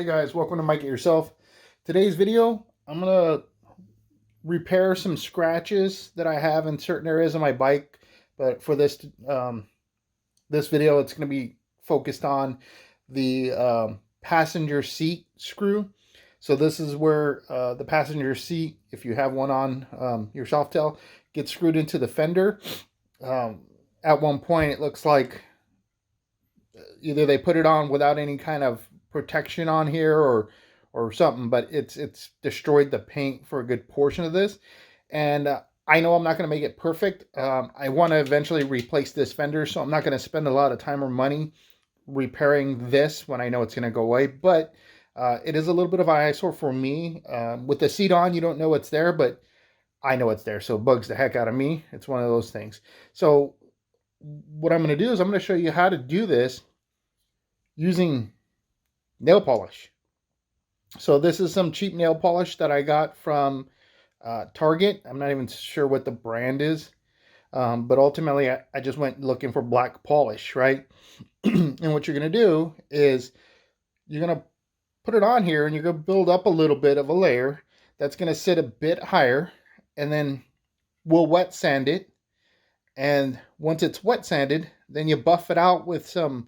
Hey guys, welcome to Mike It Yourself. Today's video, I'm gonna repair some scratches that I have in certain areas of my bike. But for this video, it's gonna be focused on the passenger seat screw. So this is where the passenger seat, if you have one on your Softail, gets screwed into the fender. At one point, it looks like either they put it on without any kind of protection on here or something, but it's destroyed the paint for a good portion of this. And I know I'm not going to make it perfect. I want to eventually replace this fender, so I'm not going to spend a lot of time or money repairing this when I know it's going to go away. But it is a little bit of an eyesore for me. With the seat on, you don't know it's there, but I know it's there, so it bugs the heck out of me. It's one of those things. So what I'm going to do is I'm going to show you how to do this using nail polish. So this is some cheap nail polish that I got from Target. I'm not even sure what the brand is, but ultimately I just went looking for black polish, right? And what you're going to do is you're going to put it on here and you're going to build up a little bit of a layer that's going to sit a bit higher, and then we'll wet sand it. And once it's wet sanded, then you buff it out with some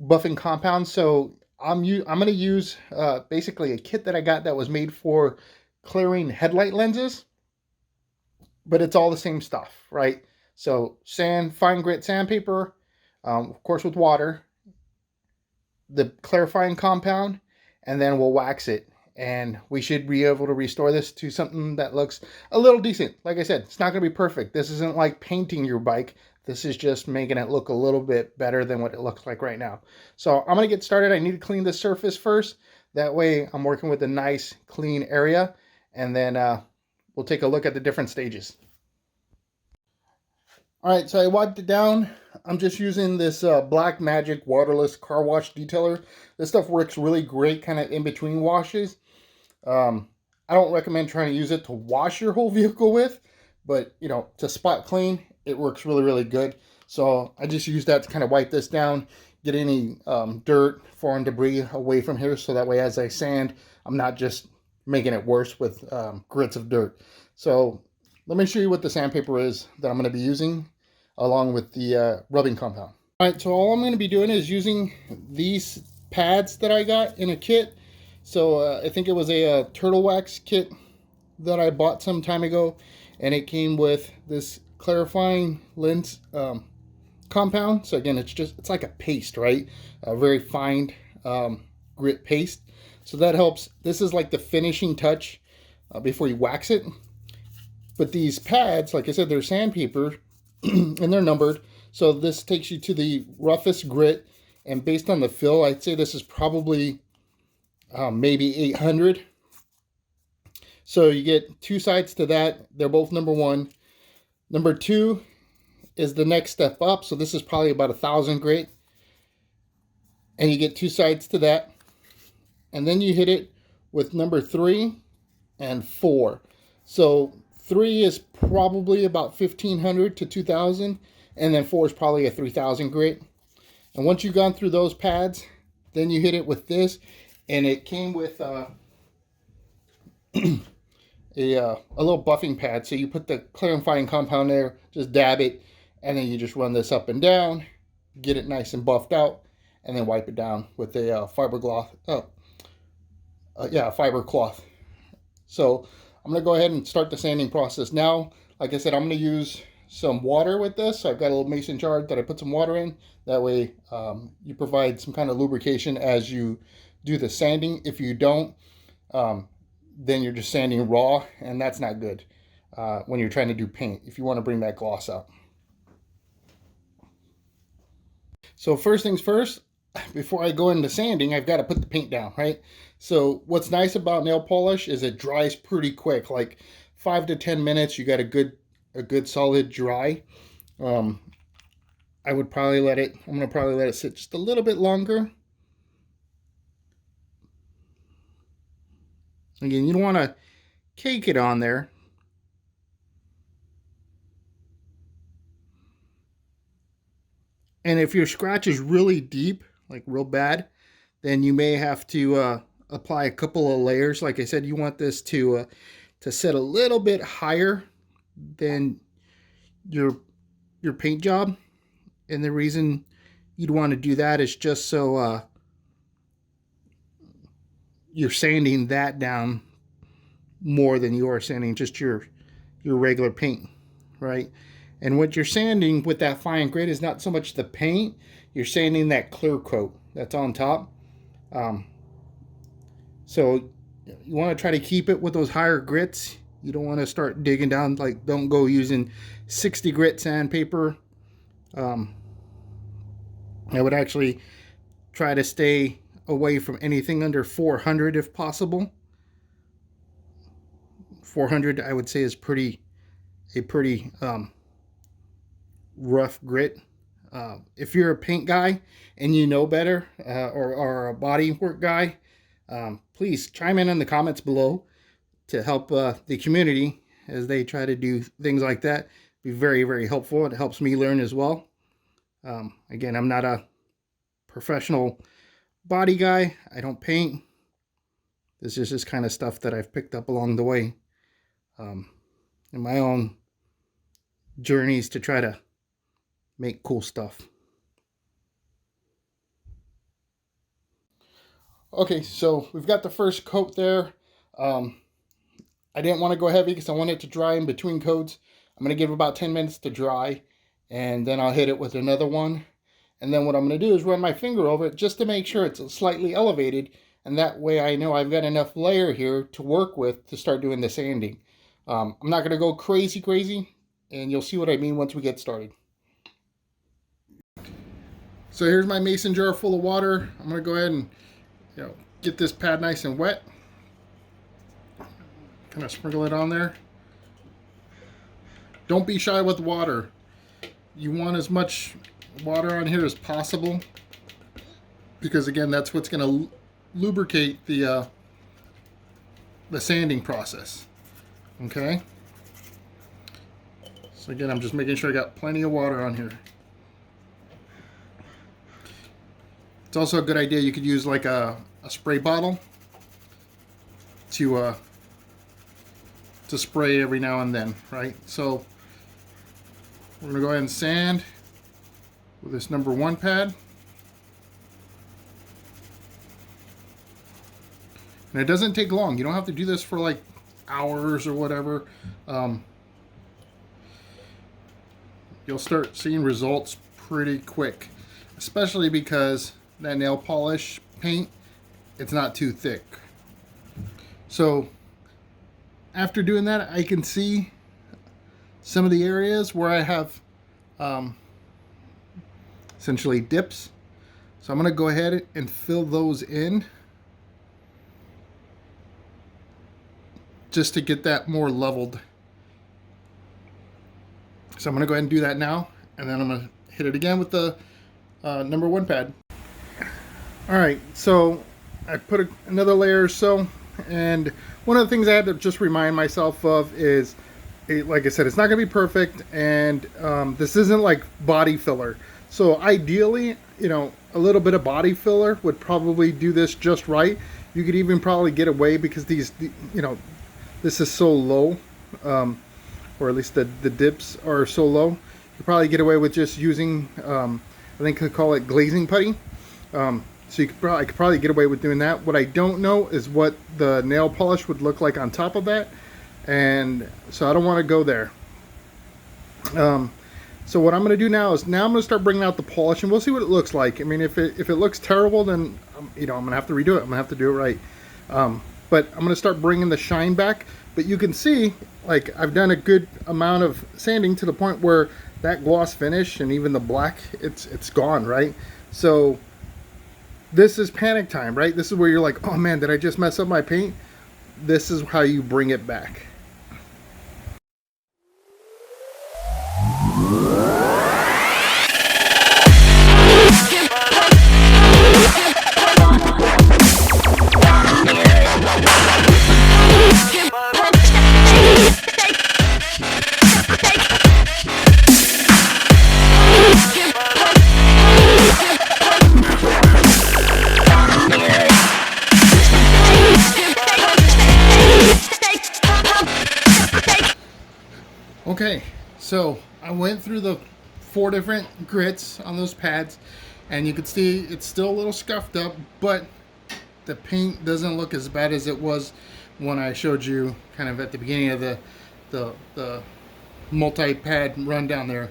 buffing compound. So I'm going to use basically a kit that I got that was made for clearing headlight lenses, but it's all the same stuff, right? So sand, fine grit sandpaper, of course with water, the clarifying compound, and then we'll wax it. And we should be able to restore this to something that looks a little decent. Like I said, it's not going to be perfect. This isn't like painting your bike. This is just making it look a little bit better than what it looks like right now. So I'm going to get started. I need to clean the surface first. That way I'm working with a nice clean area. And then we'll take a look at the different stages. All right, so I wiped it down. I'm just using this Black Magic waterless car wash detailer. This stuff works really great kind of in between washes. I don't recommend trying to use it to wash your whole vehicle with, but you know, to spot clean, it works really, really good. So I just use that to kind of wipe this down, get any dirt, foreign debris away from here, so that way as I sand, I'm not just making it worse with grits of dirt. So let me show you what the sandpaper is that I'm going to be using along with the rubbing compound. All right, so all I'm going to be doing is using these pads that I got in a kit. So I think it was a turtle wax kit that I bought some time ago, and it came with this clarifying lens compound. So again, it's like a paste, right? A very fine grit paste. So that helps. This is like the finishing touch before you wax it. But these pads, like I said, they're sandpaper and they're numbered. So this takes you to the roughest grit. And based on the fill, I'd say this is probably maybe 800. So you get two sides to that. They're both number 1. Number 2 is the next step up. So this is probably about 1,000 grit. And you get two sides to that. And then you hit it with number 3 and 4. So 3 is probably about 1,500 to 2,000. And then 4 is probably a 3,000 grit. And once you've gone through those pads, then you hit it with this. And it came with a little buffing pad. So you put the clarifying compound there, just dab it, and then you just run this up and down, get it nice and buffed out, and then wipe it down with a fiber cloth. So I'm going to go ahead and start the sanding process now. Like I said, I'm going to use some water with this. So I've got a little mason jar that I put some water in. That way you provide some kind of lubrication as you do the sanding. If you don't, then you're just sanding raw, and that's not good when you're trying to do paint, if you want to bring that gloss out. So first things first, before I go into sanding, I've got to put the paint down, right? So what's nice about nail polish is it dries pretty quick, like 5 to 10 minutes. You got a good solid dry. I'm gonna probably let it sit just a little bit longer. Again, you don't want to cake it on there. And if your scratch is really deep, like real bad, then you may have to apply a couple of layers. Like I said, you want this to set a little bit higher than your paint job, and the reason you'd want to do that is just so you're sanding that down more than you are sanding just your regular paint, right? And what you're sanding with that fine grit is not so much the paint, you're sanding that clear coat that's on top. So you want to try to keep it with those higher grits. You don't want to start digging down, like don't go using 60 grit sandpaper. I would actually try to stay away from anything under 400 if possible. 400 I would say is a pretty rough grit. If you're a paint guy and you know better, or a body work guy, please chime in the comments below to help the community as they try to do things like that. Be very, very helpful. It helps me learn as well. Again, I'm not a professional body guy. I don't paint. This is just kind of stuff that I've picked up along the way in my own journeys to try to make cool stuff. Okay, so we've got the first coat there. I didn't want to go heavy because I want it to dry in between coats. I'm going to give it about 10 minutes to dry, and then I'll hit it with another one. And then what I'm going to do is run my finger over it just to make sure it's slightly elevated, and that way I know I've got enough layer here to work with to start doing the sanding. I'm not going to go crazy, and you'll see what I mean once we get started. So here's my mason jar full of water. I'm going to go ahead and get this pad nice and wet. Kind of sprinkle it on there. Don't be shy with water. You want as much water on here as possible, because again, that's what's going to lubricate the sanding process. Okay. So again, I'm just making sure I got plenty of water on here. It's also a good idea. You could use like a spray bottle to spray every now and then, right? So we're gonna go ahead and sand with this number 1 pad. And it doesn't take long. You don't have to do this for like hours or whatever. You'll start seeing results pretty quick, especially because that nail polish paint, it's not too thick. So after doing that, I can see some of the areas where I have essentially dips. So I'm going to go ahead and fill those in just to get that more leveled. So I'm going to go ahead and do that now, and then I'm going to hit it again with the number 1 pad. Alright, so I put another layer or so, and one of the things I had to just remind myself of is, like I said, it's not going to be perfect, and this isn't like body filler. So ideally, a little bit of body filler would probably do this just right. You could even probably get away, because this is so low, or at least the dips are so low. You probably get away with just using, I think they call it glazing putty. So I could probably get away with doing that. What I don't know is what the nail polish would look like on top of that, and so I don't want to go there. So what I'm going to do now is I'm going to start bringing out the polish, and we'll see what it looks like. I mean, if it looks terrible, then I'm going to have to redo it. I'm going to have to do it right. But I'm going to start bringing the shine back. But you can see, like, I've done a good amount of sanding to the point where that gloss finish and even the black, it's gone, right? So this is panic time, right? This is where you're like, oh man, did I just mess up my paint? This is how you bring it back. So I went through the 4 different grits on those pads, and you can see it's still a little scuffed up, but the paint doesn't look as bad as it was when I showed you kind of at the beginning of the multi-pad run down there.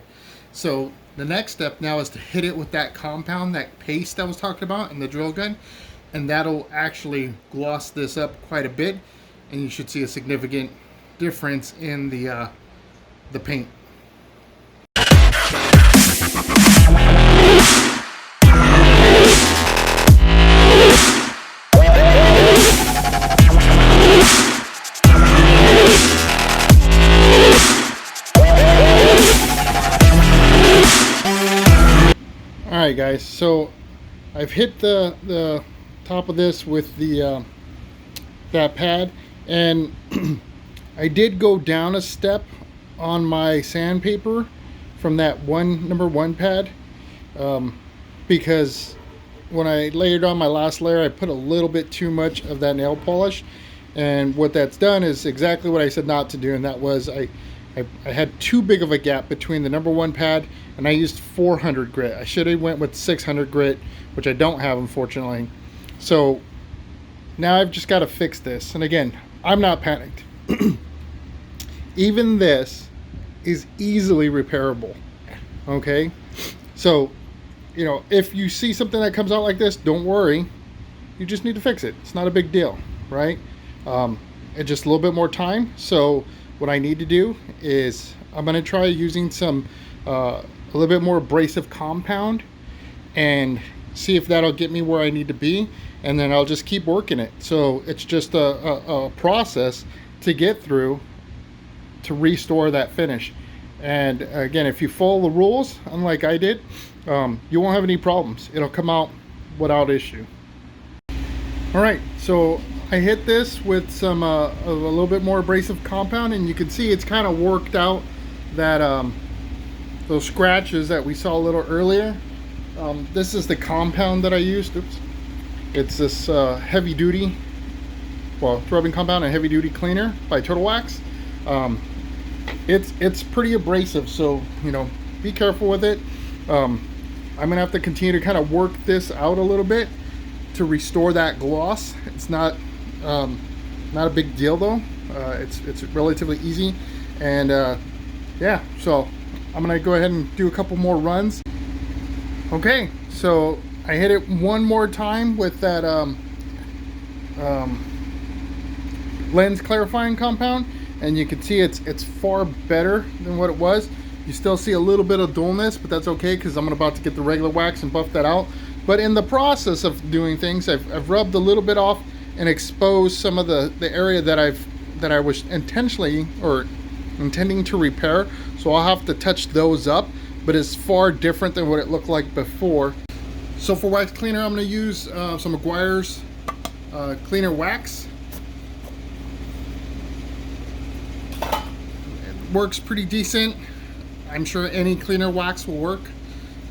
So the next step now is to hit it with that compound, that paste I was talking about in the drill gun, and that'll actually gloss this up quite a bit, and you should see a significant difference in the paint. Alright guys, so I've hit the top of this with the that pad, and I did go down a step on my sandpaper from that number one pad, because when I layered on my last layer I put a little bit too much of that nail polish, and what that's done is exactly what I said not to do, and that was I had too big of a gap between the number one pad, and I used 400 grit. I should have went with 600 grit, which I don't have, unfortunately. So now I've just got to fix this. And again, I'm not panicked. Even this is easily repairable. Okay? So, you know, if you see something that comes out like this, don't worry. You just need to fix it. It's not a big deal, right? It's just a little bit more time. So what I need to do is I'm going to try using some a little bit more abrasive compound and see if that'll get me where I need to be, and then I'll just keep working it. So it's just a process to get through to restore that finish. And again, if you follow the rules, unlike I did, you won't have any problems. It'll come out without issue. All right, so I hit this with some a little bit more abrasive compound, and you can see it's kind of worked out that those scratches that we saw a little earlier. This is the compound that I used. Oops. It's this heavy duty, well, rubbing compound and heavy duty cleaner by Turtle Wax. It's pretty abrasive, so you know, be careful with it. I'm gonna have to continue to kind of work this out a little bit to restore that gloss. It's not a big deal though. It's relatively easy, and yeah, so I'm gonna go ahead and do a couple more runs. Okay, so I hit it one more time with that lens clarifying compound, and you can see it's far better than what it was. You still see a little bit of dullness, but that's okay because I'm about to get the regular wax and buff that out. But in the process of doing things, I've rubbed a little bit off and exposed some of the area that I was intentionally or intending to repair. So I'll have to touch those up, but it's far different than what it looked like before. So for wax cleaner, I'm going to use some Meguiar's cleaner wax. It works pretty decent. I'm sure any cleaner wax will work.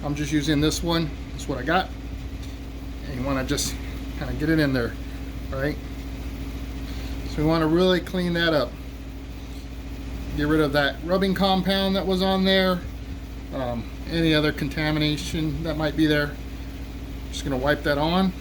I'm just using this one. That's what I got. And you want to just kind of get it in there, right? So we want to really clean that up. Get rid of that rubbing compound that was on there. Any other contamination that might be there. Just going to wipe that on.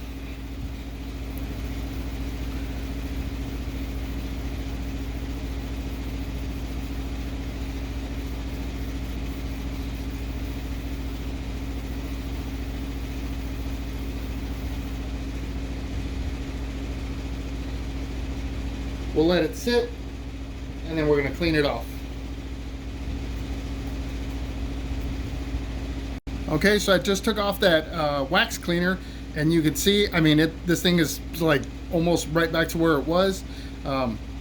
We'll let it sit, and then we're going to clean it off. Okay, so I just took off that wax cleaner, and you can see, I mean, this thing is like almost right back to where it was,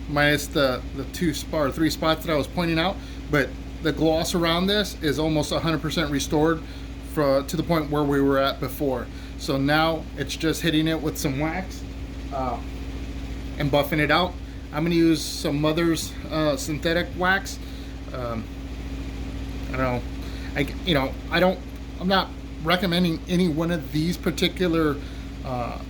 minus the 3 spots that I was pointing out. But the gloss around this is almost 100% restored to the point where we were at before. So now it's just hitting it with some wax and buffing it out. I'm going to use some Mother's synthetic wax. I don't know. I'm not recommending any one of these particular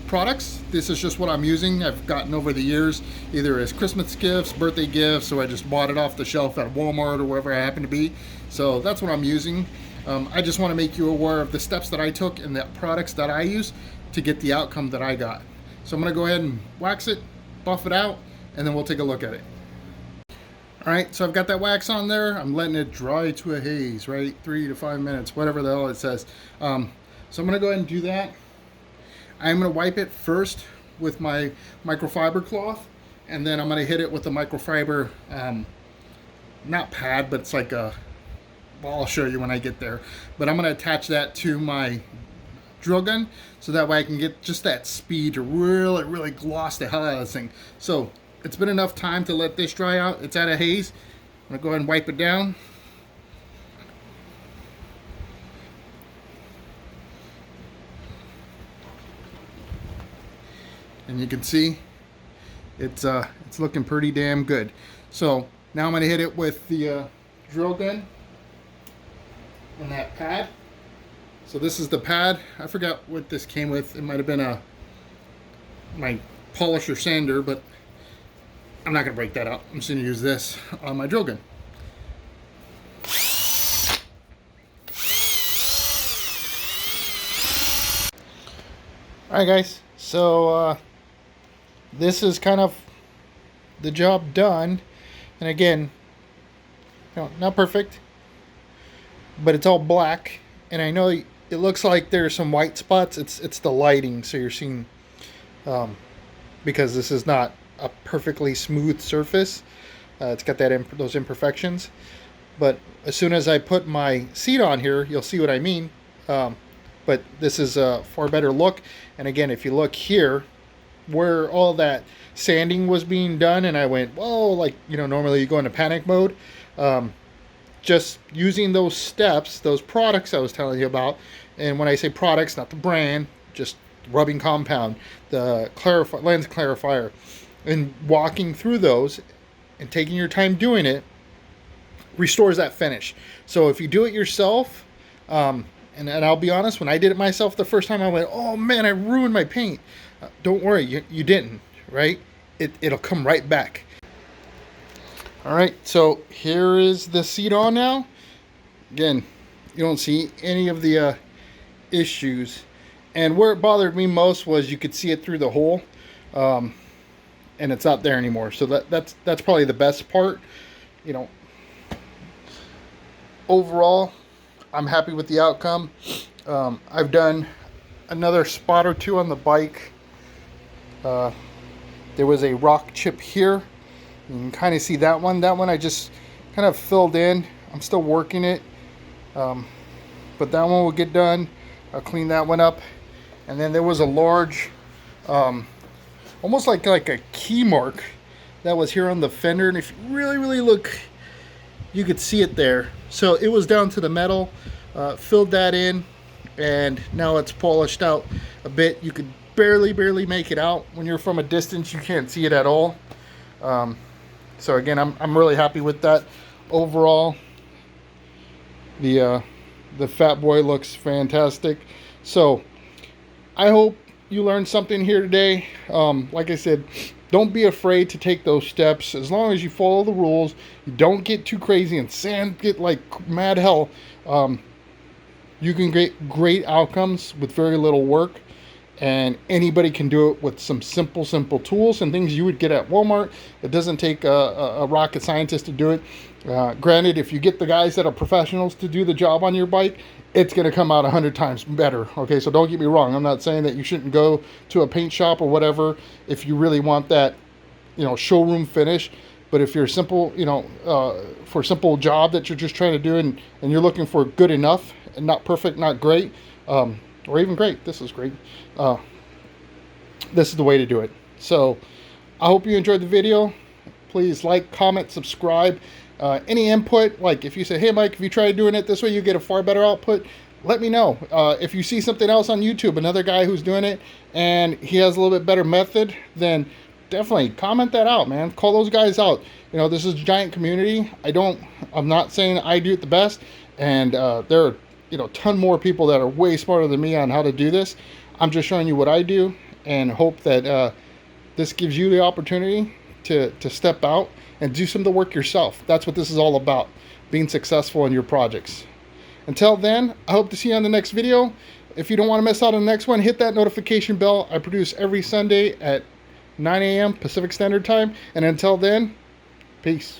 products. This is just what I'm using. I've gotten over the years, either as Christmas gifts, birthday gifts, or I just bought it off the shelf at Walmart or wherever I happen to be. So that's what I'm using. I just want to make you aware of the steps that I took and the products that I use to get the outcome that I got. So I'm going to go ahead and wax it, buff it out, and then we'll take a look at it. All right, so I've got that wax on there. I'm letting it dry to a haze, right? 3 to 5 minutes, whatever the hell it says. So I'm going to go ahead and do that. I'm going to wipe it first with my microfiber cloth, and then I'm going to hit it with the microfiber, not pad, but it's like a, well, I'll show you when I get there. But I'm going to attach that to my drill gun, so that way I can get just that speed to really gloss the hell out of this thing. So it's been enough time to let this dry out. It's at a haze. I'm going to go ahead and wipe it down. And you can see it's looking pretty damn good. So now I'm going to hit it with the drill gun and that pad. So this is the pad. I forgot what this came with. It might have been my polisher sander, but I'm not going to break that out. I'm just going to use this on my drill gun. Alright guys, so this is kind of the job done. And again, not perfect, but it's all black. And I know it looks like there's some white spots. It's the lighting, so you're seeing, because this is not a perfectly smooth surface. It's got those imperfections. But as soon as I put my seat on here, you'll see what I mean. But this is a far better look. And again, if you look here, where all that sanding was being done, and I went, whoa, like, normally you go into panic mode. Just using those steps, those products I was telling you about, and when I say products, not the brand, just rubbing compound, the lens clarifier, and walking through those and taking your time doing it restores that finish. So if you do it yourself, and I'll be honest, when I did it myself the first time, I went, oh man, I ruined my paint. Don't worry, you didn't, right? It'll come right back. All right, so here is the seat on now. Again, you don't see any of the issues. And where it bothered me most was you could see it through the hole, and it's not there anymore. So that's probably the best part. Overall, I'm happy with the outcome. I've done another spot or two on the bike. There was a rock chip here. You can kind of see that one. That one I just kind of filled in. I'm still working it. But that one will get done. I'll clean that one up. And then there was a large, almost like a key mark that was here on the fender. And if you really look, you could see it there. So it was down to the metal. Filled that in, and now it's polished out a bit. You could barely make it out. When you're from a distance, you can't see it at all. So again, I'm really happy with that. Overall, the Fatboy looks fantastic. So I hope you learned something here today. Like I said, don't be afraid to take those steps. As long as you follow the rules, you don't get too crazy and sand get like mad hell. You can get great outcomes with very little work, and anybody can do it with some simple tools and things you would get at Walmart. It doesn't take a rocket scientist to do it. Granted, if you get the guys that are professionals to do the job on your bike, it's going to come out 100 times better. Okay, so don't get me wrong. I'm not saying that you shouldn't go to a paint shop or whatever if you really want that, showroom finish. But if you're simple, for a simple job that you're just trying to do, and you're looking for good enough and not perfect, not great, or even great, this is great. This is the way to do it. So I hope you enjoyed the video. Please like, comment, subscribe. Any input, like if you say, hey Mike, if you try doing it this way, you get a far better output, let me know. If you see something else on YouTube, another guy who's doing it, and he has a little bit better method, then definitely comment that out, man. Call those guys out. This is a giant community. I'm not saying I do it the best, and there are a ton more people that are way smarter than me on how to do this. I'm just showing you what I do, and hope that this gives you the opportunity to step out and do some of the work yourself. That's what this is all about, being successful in your projects. Until then, I hope to see you on the next video. If you don't want to miss out on the next one, hit that notification bell. I produce every Sunday at 9 a.m. Pacific Standard Time. And until then, peace.